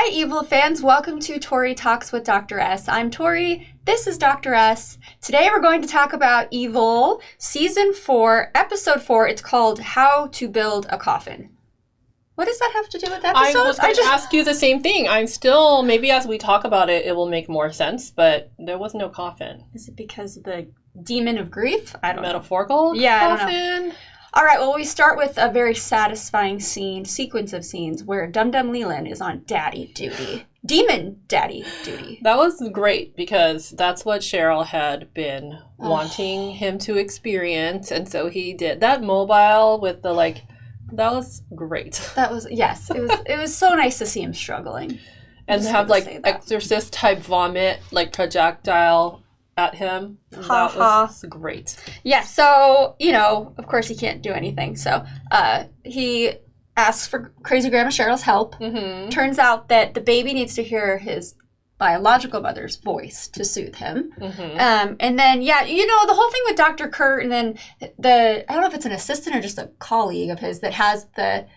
Hi, Evil fans. Welcome to Tori Talks with Dr. S. I'm Tori. This is Dr. S. Today we're going to talk about Evil, Season 4, Episode 4. It's called How to Build a Coffin. What does that have to do with episodes? I was going to ask you the same thing. I'm still, maybe as we talk about it, it will make more sense, but there was no coffin. Is it because of the demon of grief? I don't know. Metaphorical coffin? I don't know. All right, well, we start with a very satisfying sequence of scenes where Dum Dum Leland is on daddy duty. Demon daddy duty. That was great because that's what Cheryl had been wanting him to experience, and so he did. That mobile with the, that was great. That was, yes, it was so nice to see him struggling. And to have, exorcist-type vomit, projectile at him. That was great. Yeah, so, of course he can't do anything. So he asks for Crazy Grandma Cheryl's help. Mm-hmm. Turns out that the baby needs to hear his biological mother's voice to soothe him. Mm-hmm. And then, the whole thing with Dr. Kurt and then I don't know if it's an assistant or just a colleague of his that has the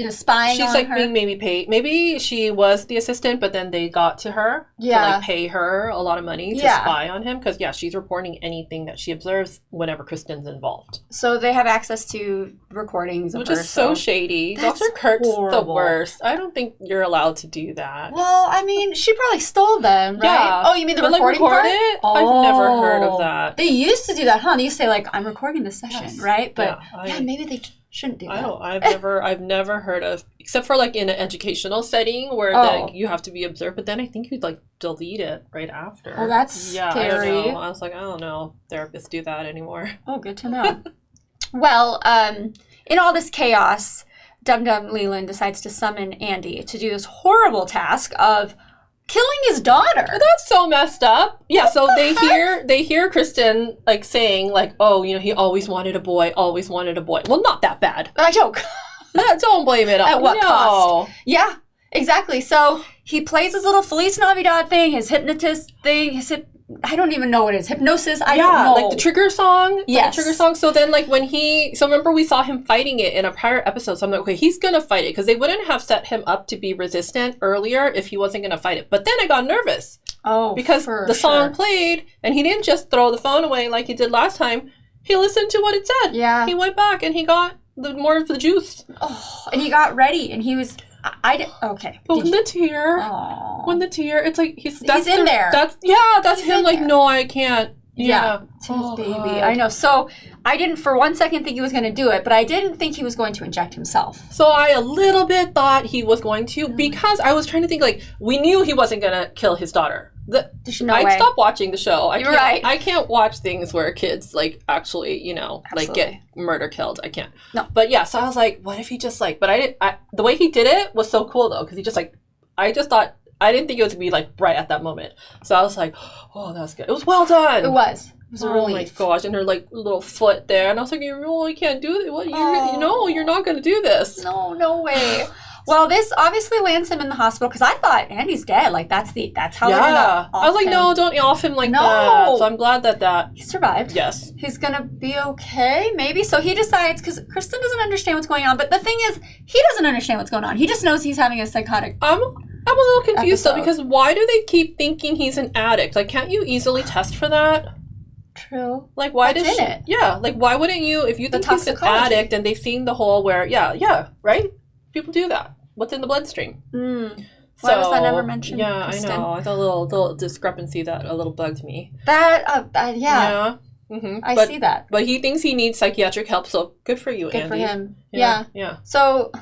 spying on her. She's being maybe paid. Maybe she was the assistant, but then they got to her to pay her a lot of money to spy on him. Because, she's reporting anything that she observes whenever Kristen's involved. So they have access to recordings of Which her. Which is so shady. Dr. Kurt's the worst. I don't think you're allowed to do that. Well, I mean, she probably stole them, right? Yeah. Oh, you mean the recording part? It? Oh. I've never heard of that. They used to do that, huh? They used to say, I'm recording this session, right? But, maybe they shouldn't do that. I've never heard of, except for in an educational setting where you have to be observed, but then I think you'd delete it right after. Oh, that's scary. I don't know. I was I don't know. Therapists do that anymore. Oh, good to know. Well, in all this chaos, Dum Dum Leland decides to summon Andy to do this horrible task of killing his daughter. That's so messed up. Yeah, so they hear Kristen saying he always wanted a boy, always wanted a boy. Well, not that bad. I joke. Don't blame it on At what cost? Yeah, exactly. So he plays his little Feliz Navidad thing, his hypnotist thing, I don't even know what it is. Hypnosis? I don't know. The trigger song. Yes. The trigger song. So then, remember we saw him fighting it in a prior episode. So I'm okay, he's going to fight it. Because they wouldn't have set him up to be resistant earlier if he wasn't going to fight it. But then I got nervous. Oh, because the song played, and he didn't just throw the phone away like he did last time. He listened to what it said. Yeah. He went back, and he got more of the juice. Oh, and he got ready, and he was... okay. But when the tear, it's he's in there. That's him. No, I can't. Yeah. It's his baby. God. I know. So I didn't for one second think he was going to do it, but I didn't think he was going to inject himself. So I a little bit thought he was going to because I was trying to think we knew he wasn't going to kill his daughter. I'd stop watching the show. You're right. I can't watch things where kids actually, get murder killed. I can't. No. But yeah, so I was what if he just but the way he did it was so cool though, because he just I just thought, I didn't think it was going to be right at that moment. So I was oh, that was good. It was well done. It was. It was a relief. Oh my gosh, and her little foot there. And I was you can't do it. What? You're not going to do this. No way. Well, this obviously lands him in the hospital because I thought Andy's dead. That's how they're gonna off I was him. No, don't off him that. So I'm glad that he survived. Yes, he's gonna be okay, maybe. So he decides because Kristen doesn't understand what's going on. But the thing is, he doesn't understand what's going on. He just knows he's having a psychotic. I'm a little confused though because why do they keep thinking he's an addict? Can't you easily test for that? True. Why does she? Yeah. Why wouldn't you if you think he's an addict and they've seen the whole where right? People do that. What's in the bloodstream? Why was that never mentioned? Yeah, Kristen? I know. I thought a little discrepancy that a little bugged me. Yeah. Mm-hmm. I see that. But he thinks he needs psychiatric help, so good for you, Andy. Good for him. Yeah. So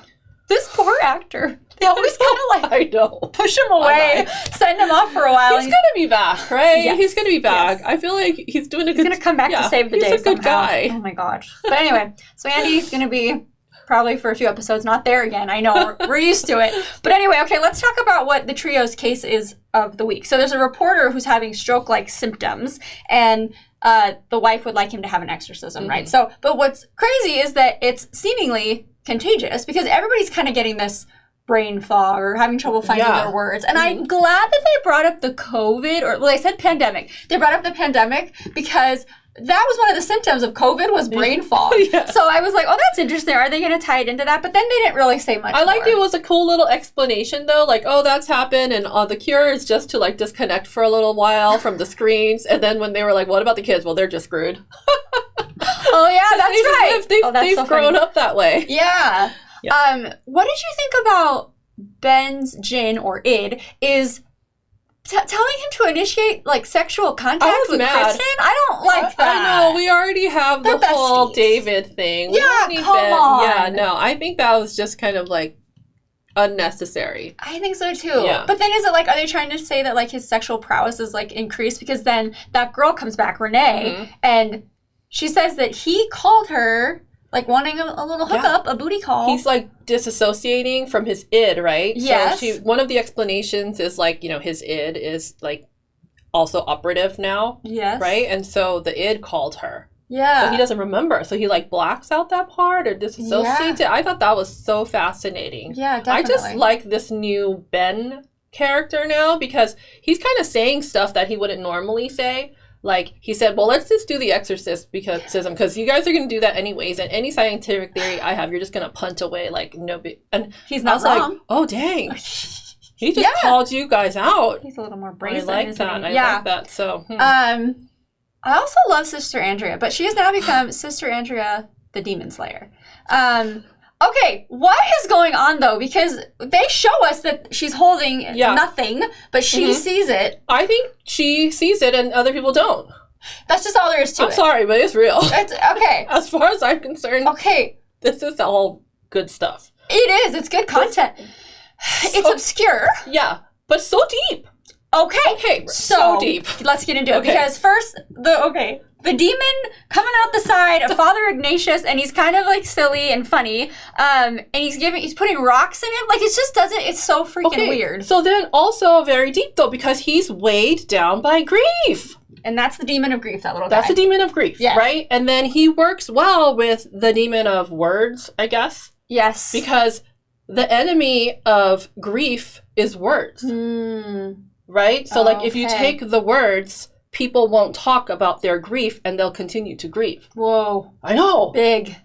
this poor actor, they always kind of I know. push him away, send him off for a while. He's gonna be back, right? Yes. He's gonna be back. Yes. I feel like he's doing a good. He's gonna come back to save the day. He's a good guy. Oh my gosh. But anyway, so Andy's gonna be probably for a few episodes not there again. I know we're used to it. But anyway, okay, let's talk about what the trio's case is of the week. So there's a reporter who's having stroke-like symptoms, and the wife would like him to have an exorcism, right? So, but what's crazy is that it's seemingly contagious because everybody's kind of getting this brain fog or having trouble finding their words. And I'm glad that they brought up the COVID, or they said pandemic. They brought up the pandemic because that was one of the symptoms of COVID was brain fog. Yes. So I was like, oh, that's interesting. Are they going to tie it into that? But then they didn't really say much I liked it was a cool little explanation, though. Like, oh, that's happened, and the cure is just to, like, disconnect for a little while from the screens. And then when they were like, what about the kids? Well, they're just screwed. Oh, yeah, that's right. They've so grown up that way. Yeah. What did you think about Ben's Jin, or Id, is telling him to initiate, like, sexual contact with Kristen? I don't like that. I know. We already have the whole David thing. Yeah, come on. Yeah, no. I think that was just kind of, like, unnecessary. I think so, too. Yeah. But then is it, like, are they trying to say that, like, his sexual prowess is, like, increased? Because then that girl comes back, Renee, and she says that he called her, like, wanting a little hookup, a booty call. He's, like, disassociating from his id, right? Yes. So one of the explanations is, like, you know, his id is, like, also operative now. Yes. Right? And so the id called her. Yeah. But he doesn't remember. So he, like, blacks out that part or disassociates it. I thought that was so fascinating. Yeah, definitely. I just like this new Ben character now because he's kind of saying stuff that he wouldn't normally say. Like, he said, well, let's just do the exorcism because you guys are going to do that anyways. And any scientific theory I have, you're just going to punt away like no big... And he's not wrong. Like, oh, dang. He just called you guys out. He's a little more brazen. I like that. I like that. So, I also love Sister Andrea, but she has now become Sister Andrea the Demon Slayer. Okay, what is going on, though? Because they show us that she's holding nothing, but she sees it. I think she sees it and other people don't. That's just all there is to it. I'm sorry, but it's real. It's, okay. As far as I'm concerned, this is all good stuff. It is. It's good content. It's obscure. Yeah, but so deep. Okay, so deep. Let's get into it. Because first, the demon coming out the side of Father Ignatius, and he's kind of like silly and funny, and he's putting rocks in him. Like, it just doesn't. It's so freaking weird. So then, also very deep though, because he's weighed down by grief. And that's the demon of grief, that little guy. That's the demon of grief, right? And then he works well with the demon of words, I guess. Yes. Because the enemy of grief is words. Right? So, like, if you take the words, people won't talk about their grief and they'll continue to grieve. Whoa. I know. Big.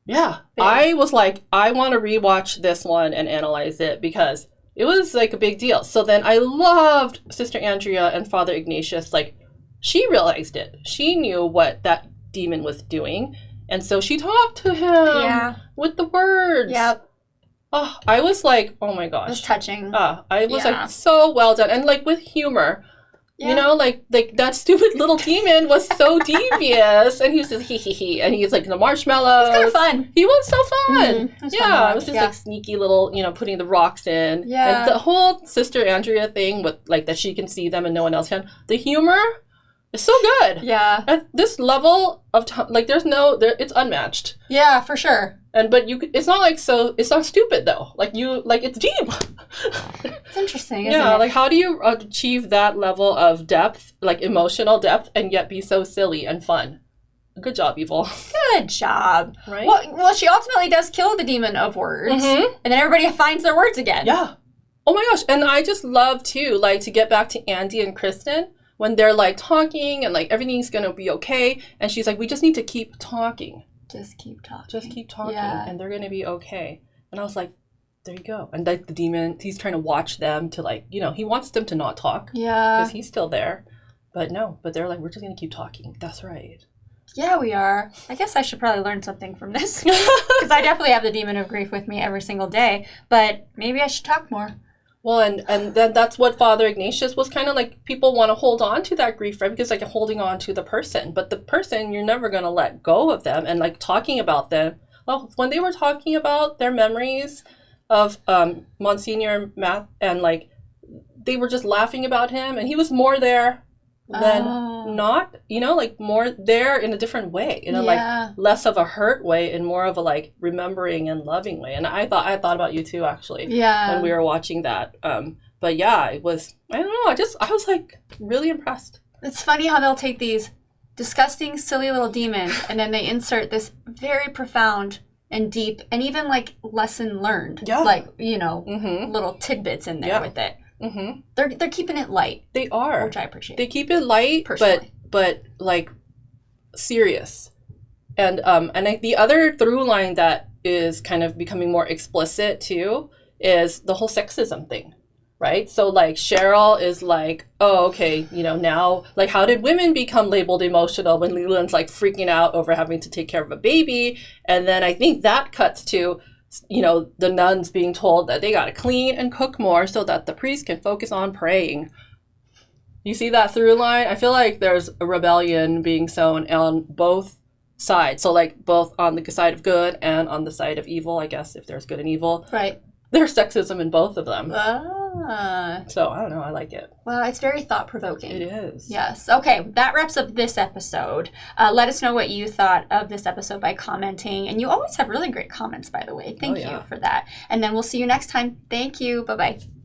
Yeah. Big. I was like, I want to rewatch this one and analyze it because it was, like, a big deal. So then I loved Sister Andrea and Father Ignatius. Like, she realized it. She knew what that demon was doing. And so she talked to him with the words. Yep. Oh, I was like, oh my gosh. It was touching. I was like, so well done. And like with humor, you know, like that stupid little demon was so devious. And he was just hee. And he's like the marshmallows. It's kind of fun. He was so fun. It was just like sneaky little, you know, putting the rocks in. Yeah. And the whole Sister Andrea thing with like that she can see them and no one else can. The humor is so good. Yeah. At this level of like it's unmatched. Yeah, for sure. But it's not like it's not stupid though. Like it's deep. It's interesting, isn't it? Like how do you achieve that level of depth, like emotional depth, and yet be so silly and fun? Good job, Evil. Good job. Right? Well, she ultimately does kill the demon of words, and then everybody finds their words again. Yeah. Oh my gosh, and I just love too, like to get back to Andy and Kristen when they're like talking and like everything's gonna be okay, and she's like, we just need to keep talking. Just keep talking. Just keep talking, and they're gonna be okay. And I was like, there you go. And like the demon, he's trying to watch them to like, you know, he wants them to not talk. Yeah. Because he's still there. But they're like, we're just gonna keep talking. That's right. Yeah, we are. I guess I should probably learn something from this. Because I definitely have the demon of grief with me every single day. But maybe I should talk more. Well, and then that's what Father Ignatius was kind of like, people want to hold on to that grief, right? Because like holding on to the person, but the person, you're never going to let go of them. And like talking about them, well, when they were talking about their memories of Monsignor Matt, and like, they were just laughing about him, and he was more there than not, you know, like more there in a different way, in a like less of a hurt way and more of a like remembering and loving way. And I thought about you too, actually, when we were watching that. But yeah, it was, I don't know, I was like really impressed. It's funny how they'll take these disgusting, silly little demons and then they insert this very profound and deep and even like lesson learned, like, you know, little tidbits in there with it. They're keeping it light. They are, which I appreciate. They keep it light, personally. but like serious. And the other through line that is kind of becoming more explicit too is the whole sexism thing, right? So like Cheryl is like, oh, okay, you know, now like how did women become labeled emotional when Leland's like freaking out over having to take care of a baby? And then I think that cuts to, you know, the nuns being told that they got to clean and cook more so that the priest can focus on praying. You see that through line? I feel like there's a rebellion being sown on both sides. So like both on the side of good and on the side of evil, I guess, if there's good and evil. Right. There's sexism in both of them. Ah. So I don't know. I like it. Well, it's very thought-provoking. It is. Yes. Okay, that wraps up this episode. Let us know what you thought of this episode by commenting. And you always have really great comments, by the way. Thank you for that. And then we'll see you next time. Thank you. Bye-bye.